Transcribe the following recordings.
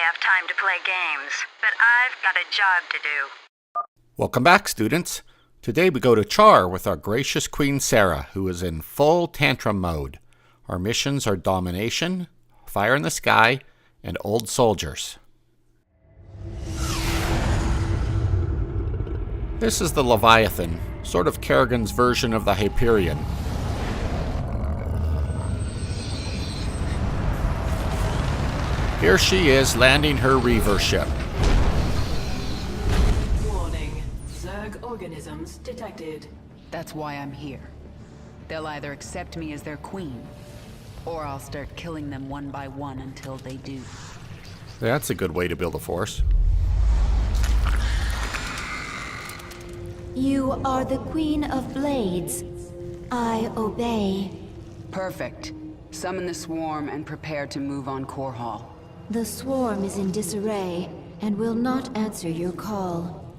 have time to play games, but I've got a job to do. Welcome back, students. Today we go to Char with our gracious Queen Sarah, who is in full tantrum mode. Our missions are Domination, Fire in the Sky, and Old Soldiers. This is the Leviathan, sort of Kerrigan's version of the Hyperion. Here she is landing her Reaver ship. Warning. Zerg organisms detected. That's why I'm here. They'll either accept me as their queen, or I'll start killing them one by one until they do. That's a good way to build a force. You are the Queen of Blades. I obey. Perfect. Summon the swarm and prepare to move on Core Hall. The swarm is in disarray and will not answer your call.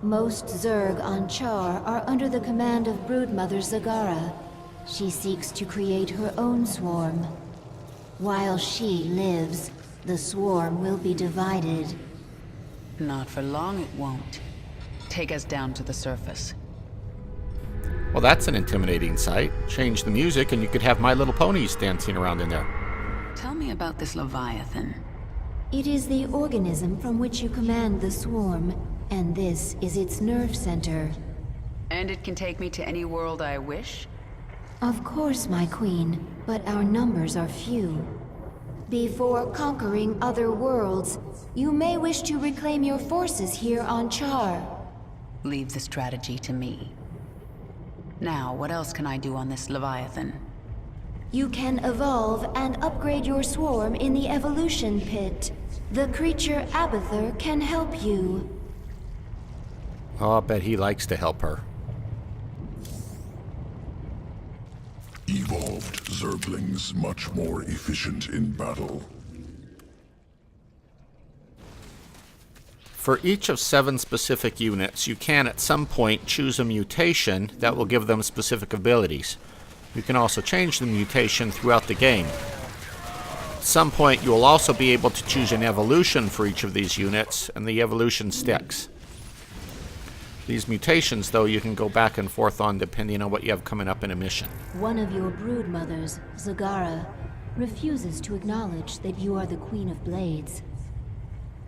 Most Zerg on Char are under the command of Broodmother Zagara. She seeks to create her own swarm. While she lives, the swarm will be divided. Not for long it won't. Take us down to the surface. Well, that's an intimidating sight. Change the music and you could have My Little Ponies dancing around in there. Tell me about this Leviathan. It is the organism from which you command the swarm, and this is its nerve center. And it can take me to any world I wish? Of course, my queen, but our numbers are few. Before conquering other worlds, you may wish to reclaim your forces here on Char. Leave the strategy to me. Now, what else can I do on this Leviathan? You can evolve and upgrade your swarm in the evolution pit. The creature Abathur can help you. Oh, I bet he likes to help her. Evolved Zerglings much more efficient in battle. For each of 7 specific units, you can at some point choose a mutation that will give them specific abilities. You can also change the mutation throughout the game. At some point, you will also be able to choose an evolution for each of these units, and the evolution sticks. These mutations, though, you can go back and forth on depending on what you have coming up in a mission. One of your broodmothers, Zagara, refuses to acknowledge that you are the Queen of Blades.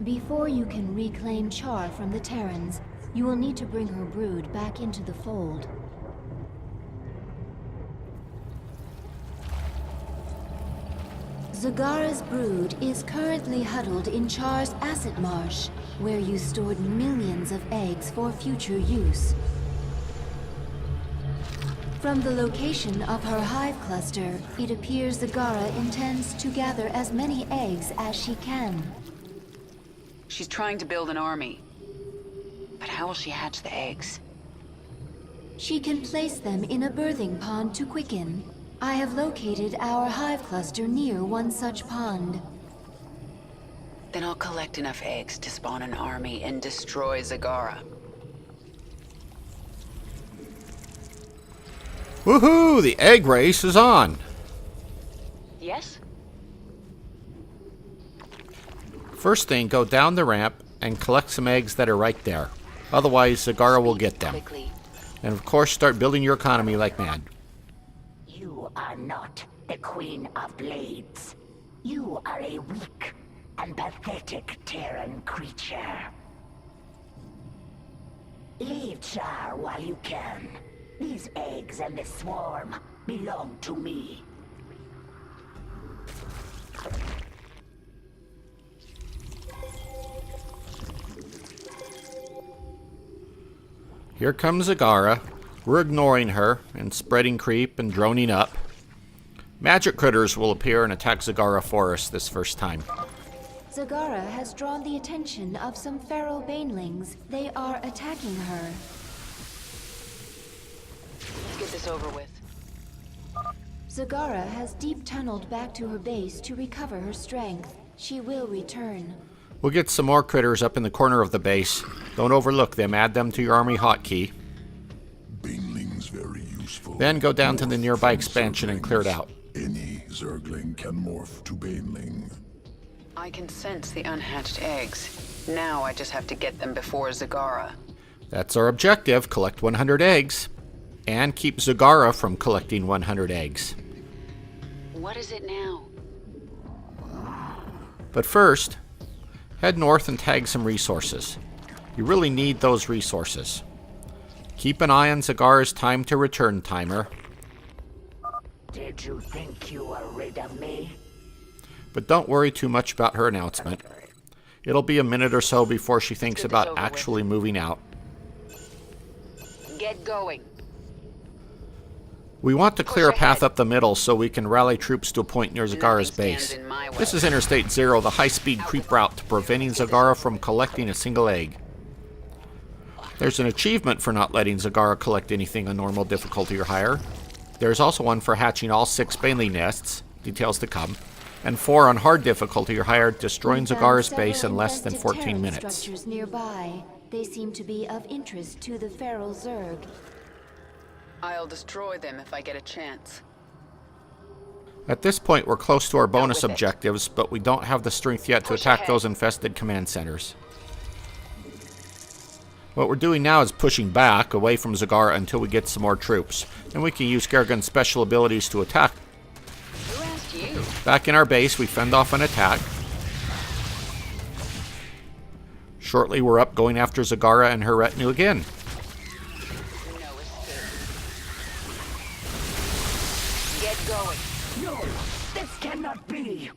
Before you can reclaim Char from the Terrans, you will need to bring her brood back into the fold. Zagara's brood is currently huddled in Char's acid marsh, where you stored millions of eggs for future use. From the location of her hive cluster, it appears Zagara intends to gather as many eggs as she can. She's trying to build an army. But how will she hatch the eggs? She can place them in a birthing pond to quicken. I have located our hive cluster near one such pond. Then I'll collect enough eggs to spawn an army and destroy Zagara. Woohoo! The egg race is on! Yes? First thing, go down the ramp and collect some eggs that are right there. Otherwise, Zagara will get them. Quickly. And of course, start building your economy like mad. You are not the Queen of Blades. You are a weak and pathetic Terran creature. Leave Char while you can. These eggs and this swarm belong to me. Here comes Zagara. We're ignoring her and spreading creep and droning up. Magic critters will appear and attack Zagara for us this first time. Zagara has drawn the attention of some feral banelings. They are attacking her. Let's get this over with. Zagara has deep tunneled back to her base to recover her strength. She will return. We'll get some more critters up in the corner of the base. Don't overlook them. Add them to your army hotkey. Banelings very useful. Then go down to the nearby expansion and clear it out. Any Zergling can morph to Baneling. I can sense the unhatched eggs. Now I just have to get them before Zagara. That's our objective, collect 100 eggs. And keep Zagara from collecting 100 eggs. What is it now? But first, head north and tag some resources. You really need those resources. Keep an eye on Zagara's time to return timer. Did you think you were rid of me? But don't worry too much about her announcement. It'll be a minute or so before she thinks about actually moving out. Get going. We want to clear a path up the middle so we can rally troops to a point near Zagara's base. This is Interstate 0, the high-speed creep route to preventing Zagara from collecting a single egg. There's an achievement for not letting Zagara collect anything on normal difficulty or higher. There's also one for hatching all 6 baneling nests, details to come, and 4 on hard difficulty or higher, destroying Zagara's base in less than 14 minutes. Structures nearby. They seem to be of interest to the feral Zerg. I'll destroy them if I get a chance. At this point, we're close to our bonus objectives, but we don't have the strength yet to attack those infested command centers. What we're doing now is pushing back, away from Zagara until we get some more troops. Then we can use Kerrigan's special abilities to attack. Who asked you? Back in our base, we fend off an attack. Shortly, we're up going after Zagara and her retinue again. No escape. Get going. No, this cannot be.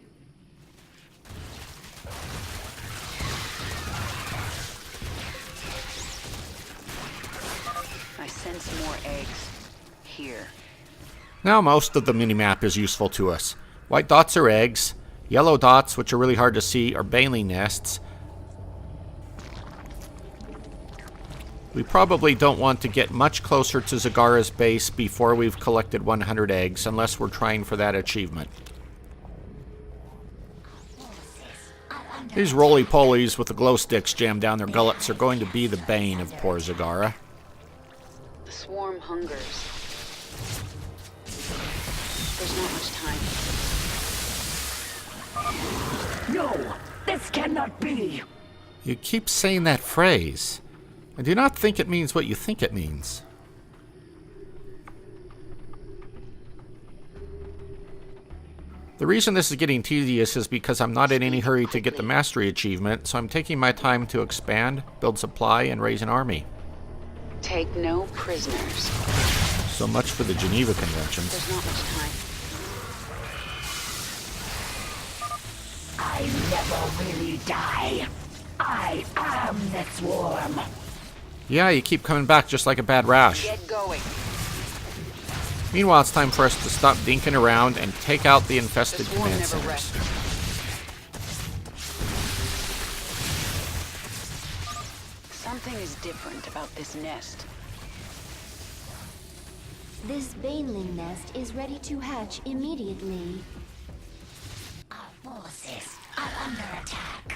I sense more eggs. Here. Now most of the minimap is useful to us. White dots are eggs. Yellow dots, which are really hard to see, are baneling nests. We probably don't want to get much closer to Zagara's base before we've collected 100 eggs, unless we're trying for that achievement. These roly-polies with the glow sticks jammed down their gullets are going to be the bane of poor Zagara. The swarm hungers. There's not much time. No, this cannot be. You keep saying that phrase. I do not think it means what you think it means. The reason this is getting tedious is because I'm not in any hurry to get the mastery achievement, so I'm taking my time to expand, build supply, and raise an army. Take no prisoners. So much for the Geneva Conventions. There's not much time. I never really die. I am the swarm. Yeah, you keep coming back just like a bad rash. Get going. Meanwhile, it's time for us to stop dinking around and take out the infested The swarm command never centers. rests. Something is different about this nest. This baneling nest is ready to hatch immediately. Our forces are under attack.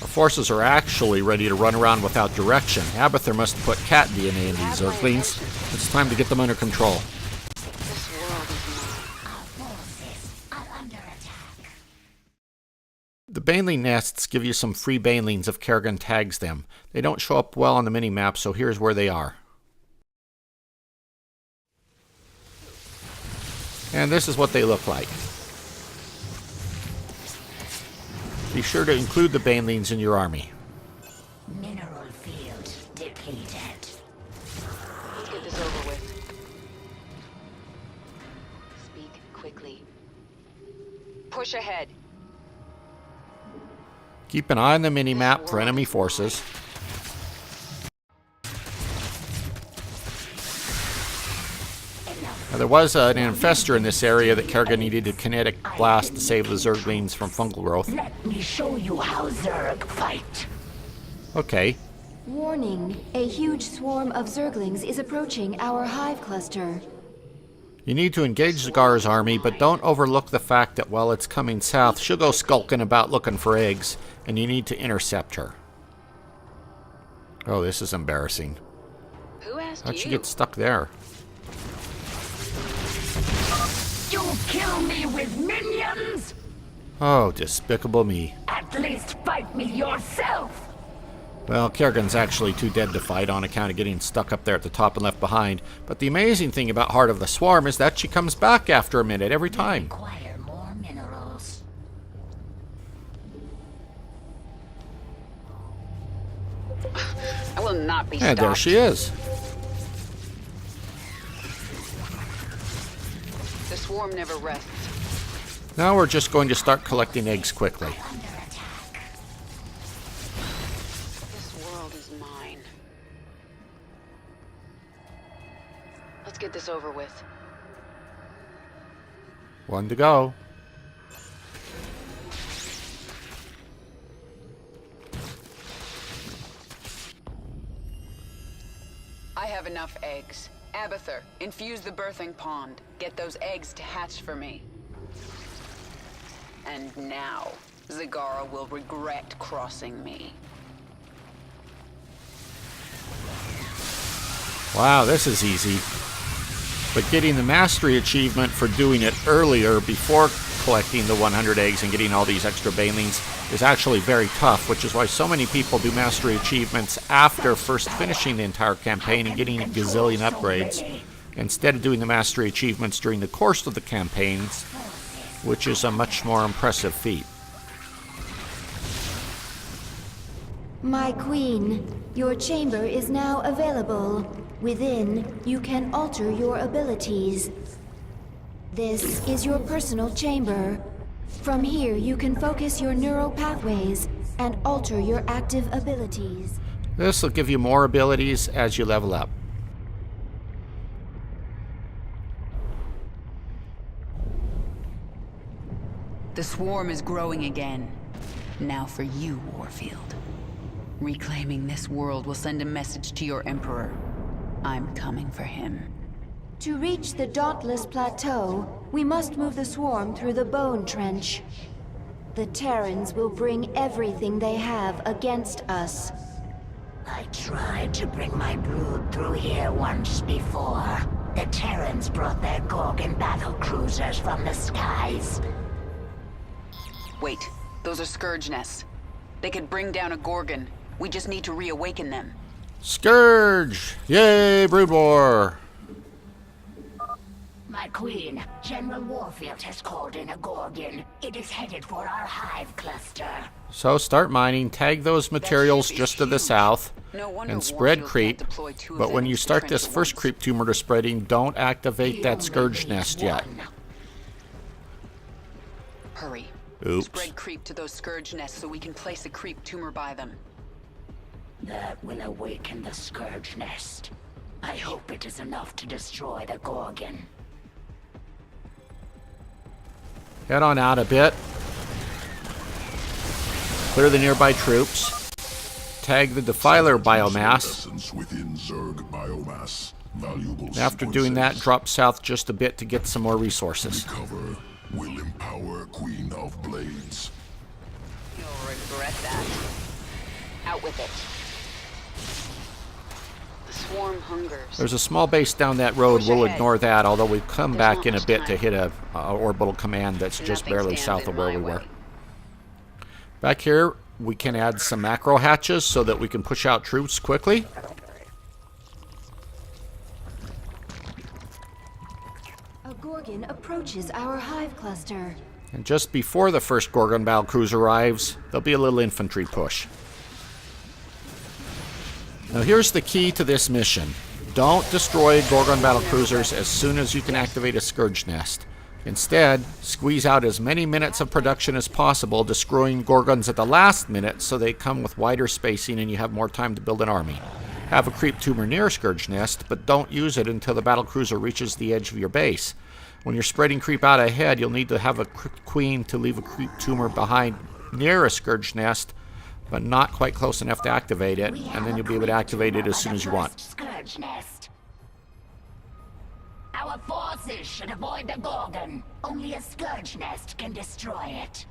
Our forces are actually ready to run around without direction. Abathur must have put cat DNA in these Zerglings. It's time to get them under control. This world is mine. Our forces are under attack. The baneling nests give you some free banelings if Kerrigan tags them. They don't show up well on the minimap, so here's where they are. And this is what they look like. Be sure to include the banelings in your army. Mineral field depleted. Let's get this over with. Speak quickly. Push ahead. Keep an eye on the minimap for enemy forces. Now, there was an infestor in this area that Kerrigan needed to kinetic blast to save the Zerglings from fungal growth. Let me show you how Zerg fight. Okay. Warning, a huge swarm of Zerglings is approaching our hive cluster. You need to engage Zagara's army, but don't overlook the fact that while it's coming south, she'll go skulking about looking for eggs, and you need to intercept her. Oh, this is embarrassing. Who asked How'd you? she get stuck there? You kill me with minions? Oh, despicable me. At least fight me yourself! Well, Kerrigan's actually too dead to fight on account of getting stuck up there at the top and left behind. But the amazing thing about Heart of the Swarm is that she comes back after a minute every time. Require more minerals. I will not be And stopped. there she is. The swarm never rests. Now we're just going to start collecting eggs quickly. This world is mine. Let's get this over with. One to go. I have enough eggs. Abathur, infuse the birthing pond. Get those eggs to hatch for me. And now, Zagara will regret crossing me. Wow, this is easy. But getting the mastery achievement for doing it earlier before collecting the 100 eggs and getting all these extra banelings is actually very tough, which is why so many people do mastery achievements after first finishing the entire campaign and getting a gazillion upgrades, instead of doing the mastery achievements during the course of the campaigns, which is a much more impressive feat. My queen, your chamber is now available. Within, you can alter your abilities. This is your personal chamber. From here, you can focus your neural pathways and alter your active abilities. This will give you more abilities as you level up. The swarm is growing again. Now for you, Warfield. Reclaiming this world will send a message to your Emperor. I'm coming for him. To reach the Dauntless Plateau, we must move the swarm through the Bone Trench. The Terrans will bring everything they have against us. I tried to bring my brood through here once before. The Terrans brought their Gorgon battle cruisers from the skies. Wait, those are scourge nests. They could bring down a Gorgon. We just need to reawaken them. Scourge! Yay, Brood War! My queen, General Warfield has called in a Gorgon. It is headed for our hive cluster. So start mining, tag those materials ship is just to the huge. south, No wonder and spread Warfield creep. can't deploy two of But them when you into the start trench this at first once. creep tumor to spreading, don't activate He that only Scourge needs nest yet. one. Hurry. Oops. Spread creep to those scourge nests so we can place a creep tumor by them. That will awaken the Scourge nest. I hope it is enough to destroy the Gorgon. Head on out a bit. Clear the nearby troops. Tag the Defiler biomass. Essence within Zerg biomass. Valuable After doing that, sequences. drop south just a bit to get some more resources. Recover will empower Queen of Blades. You'll regret that. Out with it. The swarm hungers. There's a small base down that road. Push We'll ahead. ignore that, although we've come There's back not in a much bit to time. hit a orbital command that's just Nothing barely stands south of in where my we were. way. Back here, we can add some macro hatches so that we can push out troops quickly. A Gorgon approaches our hive cluster. And just before the first Gorgon battlecruiser arrives, there'll be a little infantry push. Now here's the key to this mission. Don't destroy Gorgon battlecruisers as soon as you can activate a Scourge nest. Instead, squeeze out as many minutes of production as possible, destroying Gorgons at the last minute so they come with wider spacing and you have more time to build an army. Have a creep tumor near a Scourge nest, but don't use it until the battlecruiser reaches the edge of your base. When you're spreading creep out ahead, you'll need to have a queen to leave a creep tumor behind near a Scourge nest, but not quite close enough to activate it, and then you'll be able to activate it as soon as you want. Scourge nest. Our forces should avoid the Gorgon. Only a Scourge nest can destroy it.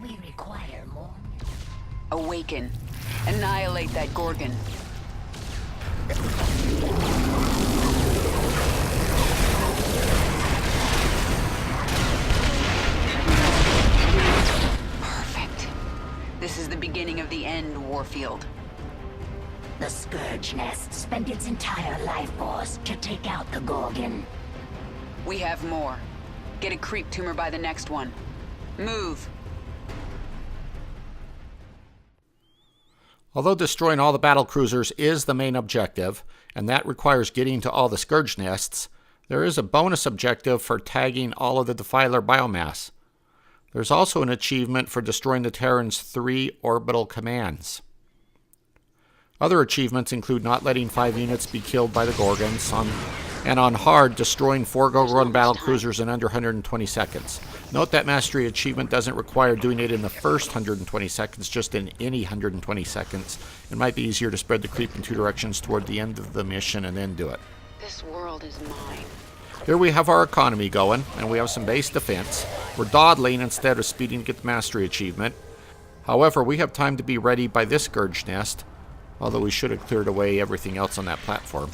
We require more. Awaken. Annihilate that Gorgon. This is the beginning of the end, Warfield. The Scourge Nest spent its entire life force to take out the Gorgon. We have more. Get a creep tumor by the next one. Move. Although destroying all the battle cruisers is the main objective, and that requires getting to all the Scourge nests, there is a bonus objective for tagging all of the Defiler biomass. There's also an achievement for destroying the Terran's 3 orbital commands. Other achievements include not letting 5 units be killed by the Gorgons, and on hard, destroying 4 Gorgon battle cruisers in under 120 seconds. Note that mastery achievement doesn't require doing it in the first 120 seconds, just in any 120 seconds. It might be easier to spread the creep in 2 directions toward the end of the mission and then do it. This world is mine. Here we have our economy going, and we have some base defense. We're dawdling instead of speeding to get the mastery achievement. However, we have time to be ready by this Scourge nest, although we should have cleared away everything else on that platform.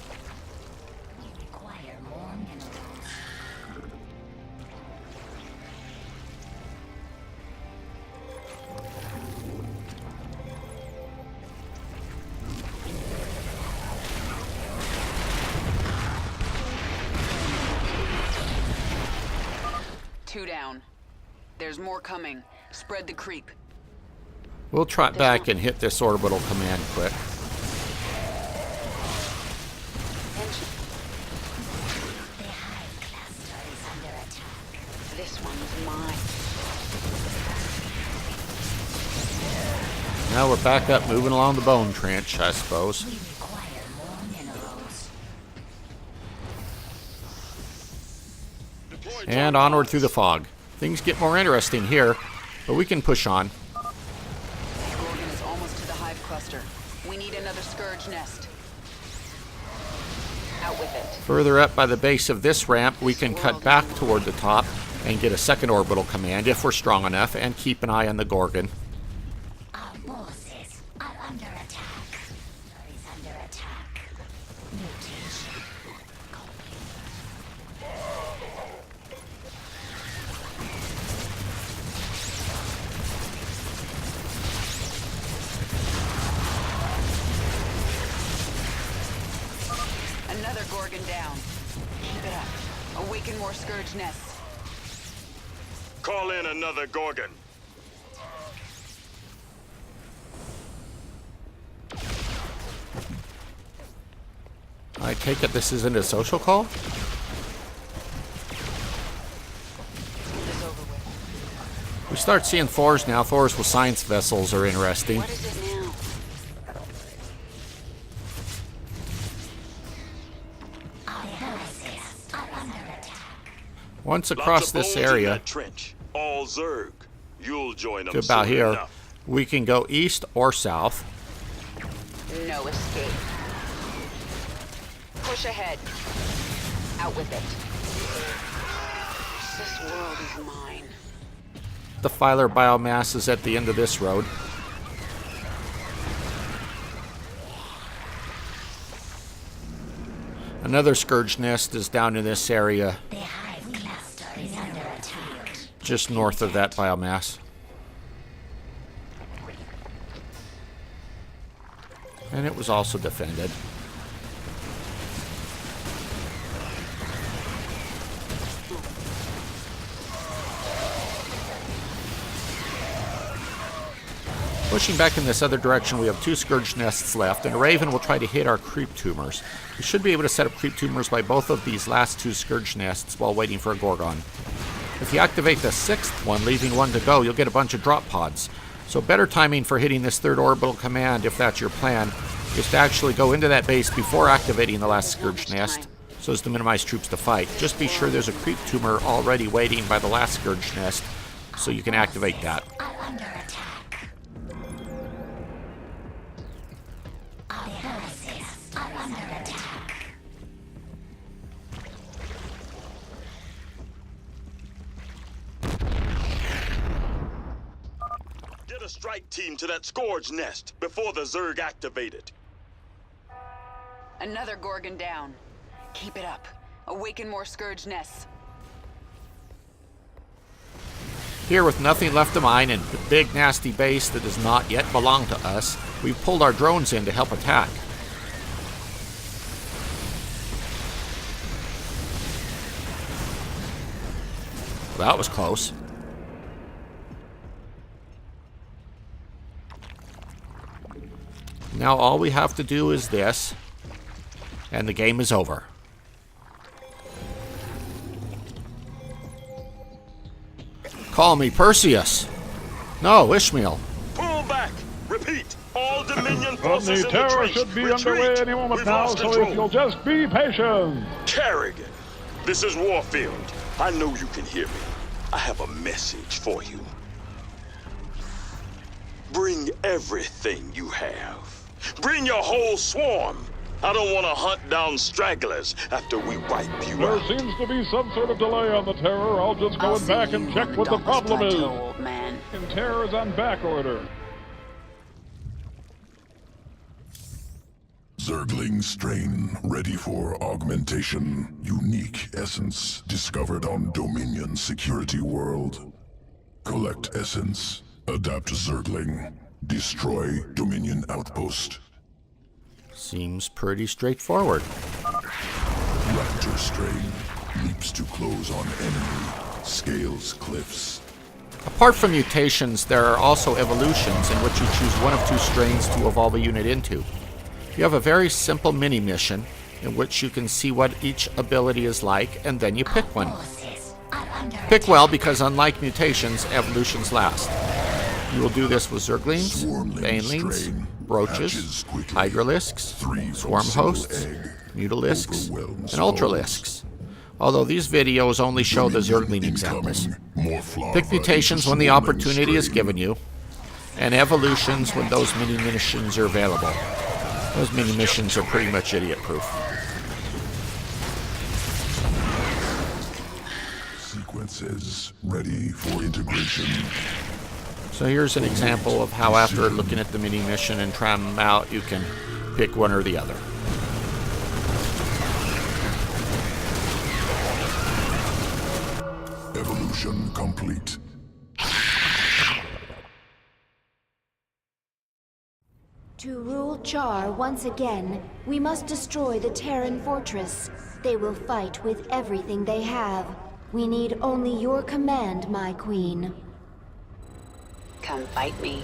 We require more minerals. 2 down. There's more coming. Spread the creep. We'll trot back and hit this orbital command quick. The hive cluster is under attack. This one's mine. Now we're back up, moving along the bone trench, I suppose. We require more minerals. And onward through the fog. Things get more interesting here, but we can push on. Gorgon is almost to the hive cluster. We need another Scourge nest. Out with it. Further up by the base of this ramp, we can cut back toward the top and get a second orbital command if we're strong enough, and keep an eye on the Gorgon. Our forces are under attack. Is under attack. Mutation. Another Gorgon down. Keep it up. Awaken more Scourge nests. Call in another Gorgon. I take it this isn't a social call? Get this over with. We start seeing Thors now. Thors with science vessels are interesting. What is it now? Our forces are under attack. Once Lots across of this bones in area, that trench. All Zerg. You'll join them to about soon here, enough. we can go east or south. No escape. Push ahead. Out with it. This world is mine. The Filer biomass is at the end of this road. Another Scourge nest is down in this area, The hive cluster is under attack. just north of that biomass. And it was also defended. Pushing back in this other direction, we have 2 Scourge nests left, and Raven will try to hit our creep tumors. We should be able to set up creep tumors by both of these last 2 Scourge nests while waiting for a Gorgon. If you activate the 6th one, leaving 1 to go, you'll get a bunch of drop pods. So better timing for hitting this 3rd orbital command, if that's your plan, is to actually go into that base before activating the last Scourge nest, so as to minimize troops to fight. Just be sure there's a creep tumor already waiting by the last Scourge nest, so you can activate that. Are under attack. Our forces are under attack. Get a strike team to that Scourge nest before the Zerg activate it. Another Gorgon down. Keep it up. Awaken more Scourge nests. Here, with nothing left to mine and the big nasty base that does not yet belong to us, we've pulled our drones in to help attack. That was close. Now all we have to do is this, and the game is over. Call me Perseus. No, Ishmael. Pull back. Repeat. All Dominion The forces in the terror trench. should be Retreat. underway any moment We've now, lost so control. if you'll just be patient. Kerrigan, this is Warfield. I know you can hear me. I have a message for you. Bring everything you have. Bring your whole swarm. I don't want to hunt down stragglers after we wipe you There out. seems to be some sort of delay on the terror. I'll just go I'll in back see and you check on what the Dauntless problem is. Plateau, old man. And terror is on back order. Zergling strain ready for augmentation. Unique essence discovered on Dominion security world. Collect essence. Adapt Zergling. Destroy Dominion outpost. Seems pretty straightforward. Raptor strain. Leaps to close on enemy. Scales cliffs. Apart from mutations, there are also evolutions in which you choose one of two strains to evolve a unit into. You have a very simple mini-mission in which you can see what each ability is like, and then you pick one. Pick well, because unlike mutations, evolutions last. You will do this with Zerglings, Banelings, Brooches, Hydralisks, Swarm Hosts, Mutalisks, and Ultralisks. Although these videos only show the Zergling examples. Pick mutations when the opportunity is given you, and evolutions when those mini-missions are available. Those mini-missions are pretty much idiot-proof. Sequences ready for integration. So here's an example of how after looking at the mini-mission and trying them out, you can pick one or the other. Evolution complete. To rule Char once again, we must destroy the Terran fortress. They will fight with everything they have. We need only your command, my queen. Come fight me.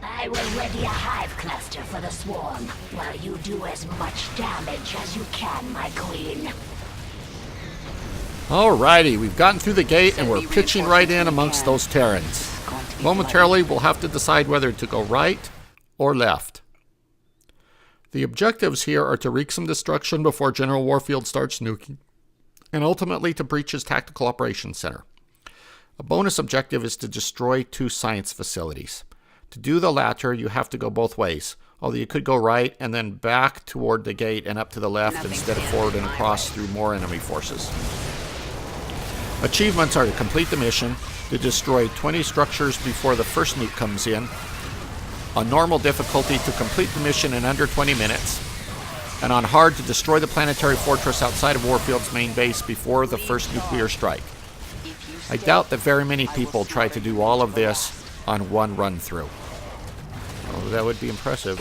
I will ready a hive cluster for the swarm, while you do as much damage as you can, my queen. Alrighty, we've gotten through the gate and we're pitching right in amongst those Terrans. Momentarily, we'll have to decide whether to go right or left. The objectives here are to wreak some destruction before General Warfield starts nuking, and ultimately to breach his Tactical Operations Center. A bonus objective is to destroy 2 science facilities. To do the latter, you have to go both ways, although you could go right and then back toward the gate and up to the left instead of forward and across through more enemy forces. Achievements are to complete the mission, to destroy 20 structures before the first nuke comes in, on normal difficulty to complete the mission in under 20 minutes, and on hard to destroy the planetary fortress outside of Warfield's main base before the first nuclear strike. I doubt that very many people try to do all of this on one run-through. Oh, that would be impressive.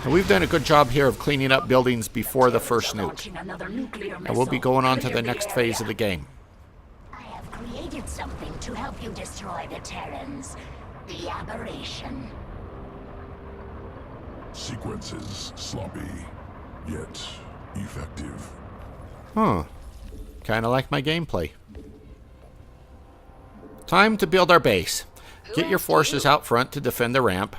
And we've done a good job here of cleaning up buildings before the first nuke. And we'll be going on to the next phase of the game. I have created something to help you destroy the Terrans. The aberration. Sequences sloppy, yet effective. Huh. Kinda like my gameplay. Time to build our base. Get your forces out front to defend the ramp.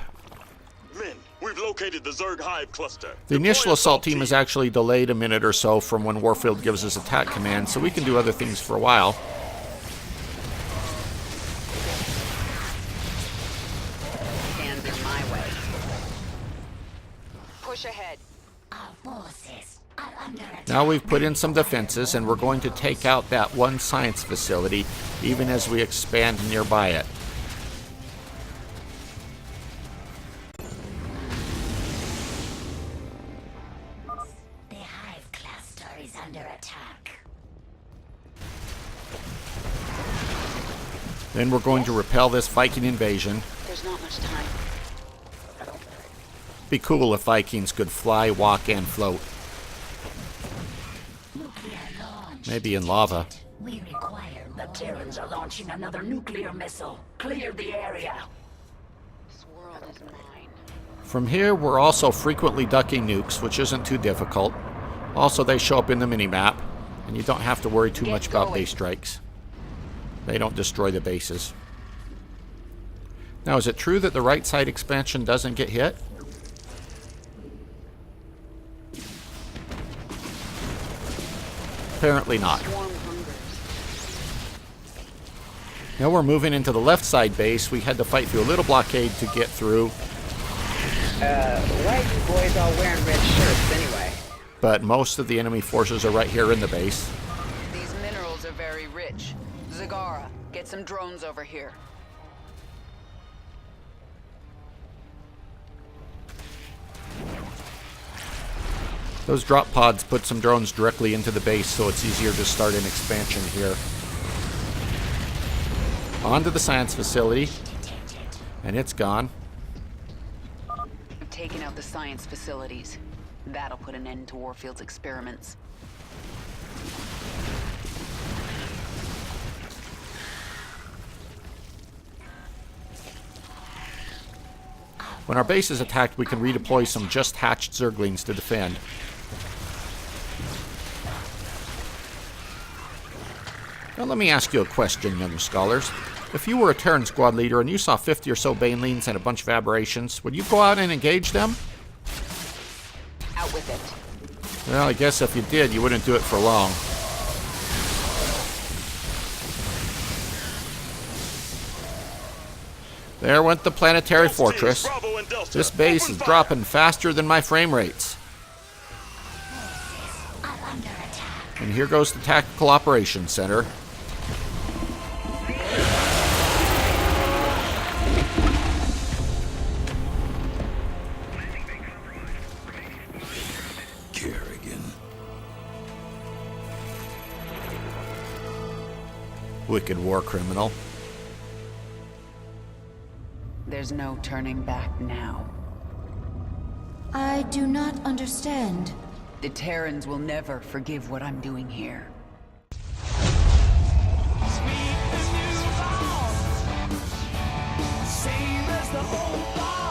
Men, we've located the Zerg hive cluster. The initial Deploy assault team is actually delayed a minute or so from when Warfield gives us attack command, so we can do other things for a while. Hands in my way. Push ahead. Our forces are under attack. Now we've put in some defenses, and we're going to take out that one science facility, even as we expand nearby it. The hive cluster is under attack. Then we're going to repel this Viking invasion. There's not much time. Be cool if Vikings could fly, walk, and float. Maybe in lava. We require the Terrans are launching another nuclear missile. Clear the area. This world is mine. From here, we're also frequently ducking nukes, which isn't too difficult. Also, they show up in the minimap, and you don't have to worry too much about base strikes. They don't destroy the bases. Now, is it true that the right side expansion doesn't get hit? Apparently not. Now we're moving into the left side base. We had to fight through a little blockade to get through. Why are you boys all wearing red shirts anyway? But most of the enemy forces are right here in the base. These minerals are very rich. Zagara, get some drones over here. Those drop pods put some drones directly into the base, so it's easier to start an expansion here. On to the science facility, and it's gone. I've taken out the science facilities. That'll put an end to Warfield's experiments. When our base is attacked, we can redeploy some just hatched Zerglings to defend. Now let me ask you a question, young scholars. If you were a Terran squad leader and you saw 50 or so Banelings and a bunch of aberrations, would you go out and engage them? Out with it. Well, I guess if you did, you wouldn't do it for long. There went the planetary fortress. This base is dropping faster than my frame rates. And here goes the Tactical Operations Center. Kerrigan. Wicked war criminal. There's no turning back now. I do not understand. The Terrans will never forgive what I'm doing here. Same as the whole bar.